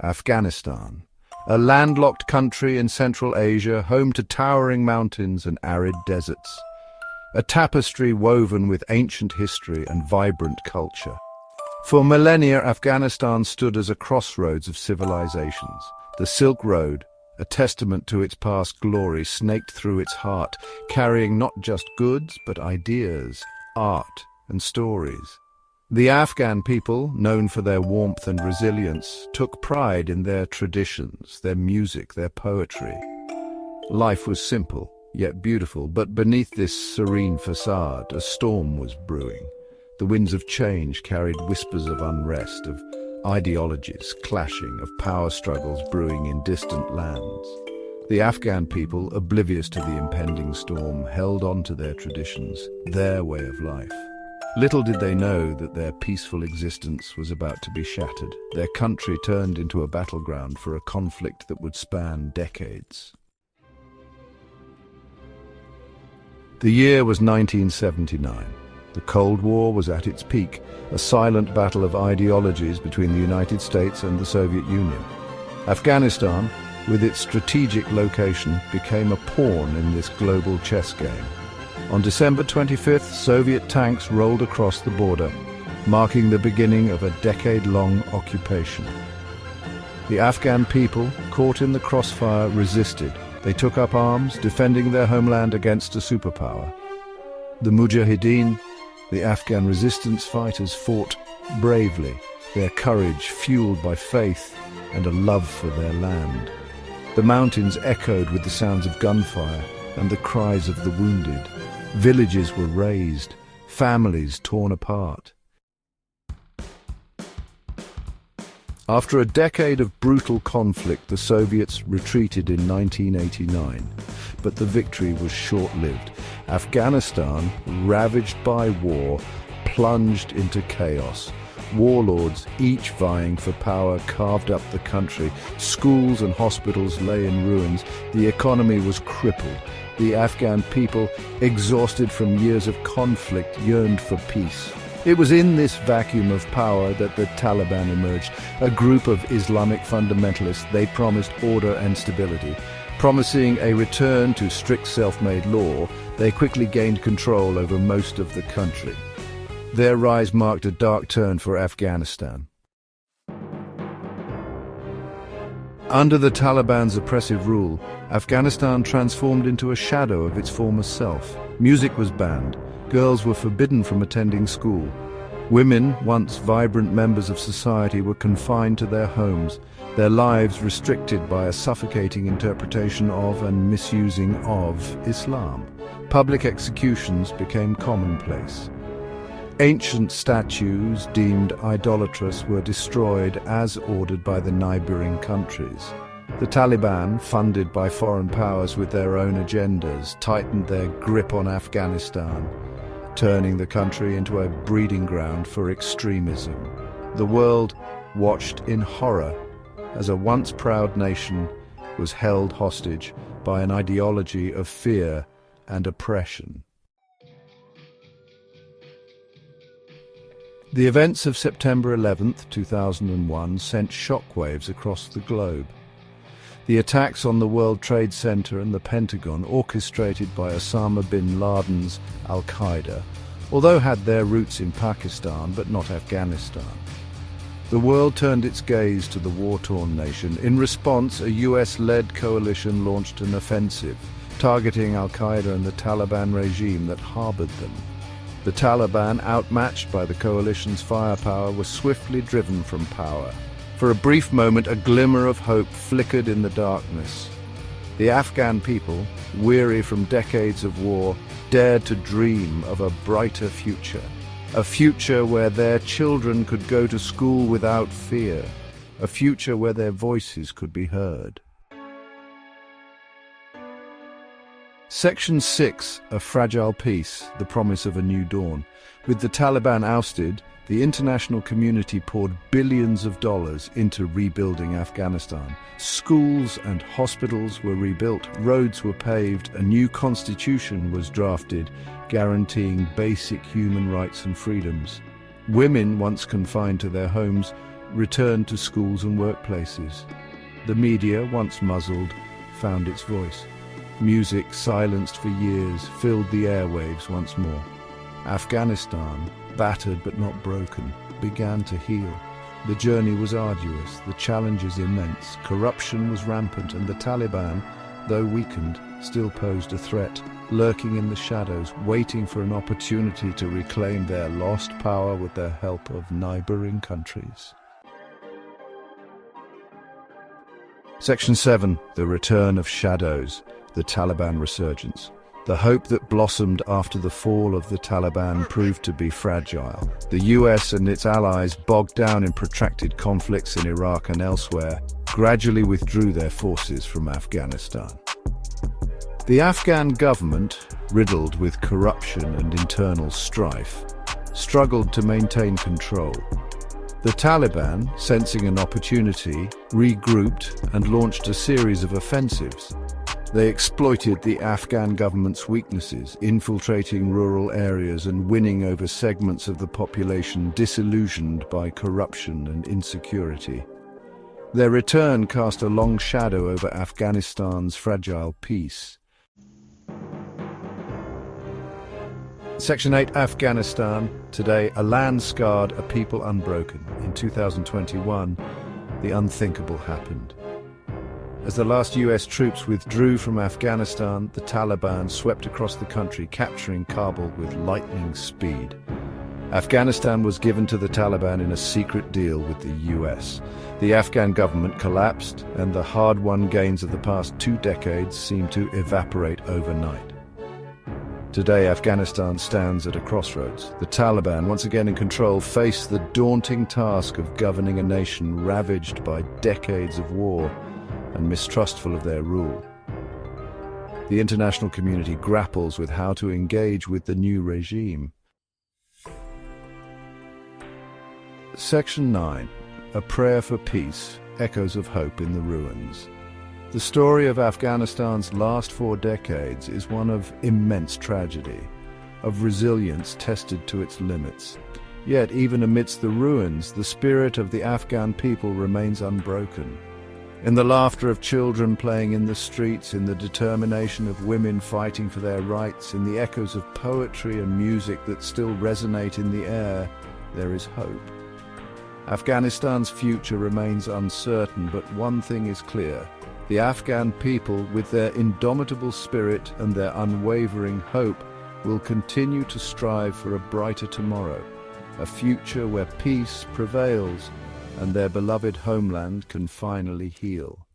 Afghanistan, a landlocked country in Central Asia, home to towering mountains and arid deserts. A tapestry woven with ancient history and vibrant culture. For millennia, Afghanistan stood as a crossroads of civilizations. The Silk Road, a testament to its past glory, snaked through its heart, carrying not just goods, but ideas, art, and stories. The Afghan people, known for their warmth and resilience, took pride in their traditions, their music, their poetry. Life was simple, yet beautiful, but beneath this serene facade, a storm was brewing. The winds of change carried whispers of unrest, of ideologies clashing, of power struggles brewing in distant lands. The Afghan people, oblivious to the impending storm, held on to their traditions, their way of life. Little did they know that their peaceful existence was about to be shattered, their country turned into a battleground for a conflict that would span decades. The year was 1979. The Cold War was at its peak, a silent battle of ideologies between the United States and the Soviet Union. Afghanistan, with its strategic location, became a pawn in this global chess game. On December 25th, Soviet tanks rolled across the border, marking the beginning of a decade-long occupation. The Afghan people, caught in the crossfire, resisted. They took up arms, defending their homeland against a superpower. The Mujahideen, the Afghan resistance fighters, fought bravely, their courage fueled by faith and a love for their land. The mountains echoed with the sounds of gunfire and the cries of the wounded. Villages were razed, families torn apart. After a decade of brutal conflict, the Soviets retreated in 1989, but the victory was short-lived. Afghanistan, ravaged by war, plunged into chaos. Warlords, each vying for power, carved up the country. Schools and hospitals lay in ruins. The economy was crippled. The Afghan people, exhausted from years of conflict, yearned for peace. It was in this vacuum of power that the Taliban emerged, a group of Islamic fundamentalists. They promised order and stability. Promising a return to strict self-made law, they quickly gained control over most of the country. Their rise marked a dark turn for Afghanistan. Under the Taliban's oppressive rule, Afghanistan transformed into a shadow of its former self. Music was banned. Girls were forbidden from attending school. Women, once vibrant members of society, were confined to their homes, their lives restricted by a suffocating interpretation of and misusing of Islam. Public executions became commonplace. Ancient statues deemed idolatrous were destroyed as ordered by the neighboring countries. The Taliban, funded by foreign powers with their own agendas, tightened their grip on Afghanistan, turning the country into a breeding ground for extremism. The world watched in horror as a once proud nation was held hostage by an ideology of fear and oppression. The events of September 11, 2001 sent shockwaves across the globe. The attacks on the World Trade Center and the Pentagon, orchestrated by Osama bin Laden's Al-Qaeda, although had their roots in Pakistan but not Afghanistan. The world turned its gaze to the war-torn nation. In response, a US-led coalition launched an offensive, targeting Al-Qaeda and the Taliban regime that harbored them. The Taliban, outmatched by the coalition's firepower, was swiftly driven from power. For a brief moment, a glimmer of hope flickered in the darkness. The Afghan people, weary from decades of war, dared to dream of a brighter future. A future where their children could go to school without fear. A future where their voices could be heard. Section 6, A Fragile Peace, the Promise of a New Dawn. With the Taliban ousted, the international community poured billions of dollars into rebuilding Afghanistan. Schools and hospitals were rebuilt, roads were paved, a new constitution was drafted, guaranteeing basic human rights and freedoms. Women, once confined to their homes, returned to schools and workplaces. The media, once muzzled, found its voice. Music, silenced for years, filled the airwaves once more. Afghanistan, battered but not broken, began to heal. The journey was arduous, the challenges immense, corruption was rampant, and the Taliban, though weakened, still posed a threat, lurking in the shadows, waiting for an opportunity to reclaim their lost power with the help of neighboring countries. Section 7. The Return of Shadows, the Taliban Resurgence. The hope that blossomed after the fall of the Taliban proved to be fragile. The US and its allies, bogged down in protracted conflicts in Iraq and elsewhere, gradually withdrew their forces from Afghanistan. The Afghan government, riddled with corruption and internal strife, struggled to maintain control. The Taliban, sensing an opportunity, regrouped and launched a series of offensives. They exploited the Afghan government's weaknesses, infiltrating rural areas and winning over segments of the population disillusioned by corruption and insecurity. Their return cast a long shadow over Afghanistan's fragile peace. Section 8. Afghanistan. Today, a land scarred, a people unbroken. In 2021, the unthinkable happened. As the last US troops withdrew from Afghanistan, the Taliban swept across the country, capturing Kabul with lightning speed. Afghanistan was given to the Taliban in a secret deal with the US. The Afghan government collapsed, and the hard-won gains of the past 2 decades seemed to evaporate overnight. Today, Afghanistan stands at a crossroads. The Taliban, once again in control, face the daunting task of governing a nation ravaged by decades of war and mistrustful of their rule. The international community grapples with how to engage with the new regime. Section 9. A Prayer for Peace, Echoes of Hope in the Ruins. The story of Afghanistan's last 4 decades is one of immense tragedy, of resilience tested to its limits. Yet, even amidst the ruins, the spirit of the Afghan people remains unbroken. In the laughter of children playing in the streets, in the determination of women fighting for their rights, in the echoes of poetry and music that still resonate in the air, there is hope. Afghanistan's future remains uncertain, but one thing is clear. The Afghan people, with their indomitable spirit and their unwavering hope, will continue to strive for a brighter tomorrow, a future where peace prevails and their beloved homeland can finally heal.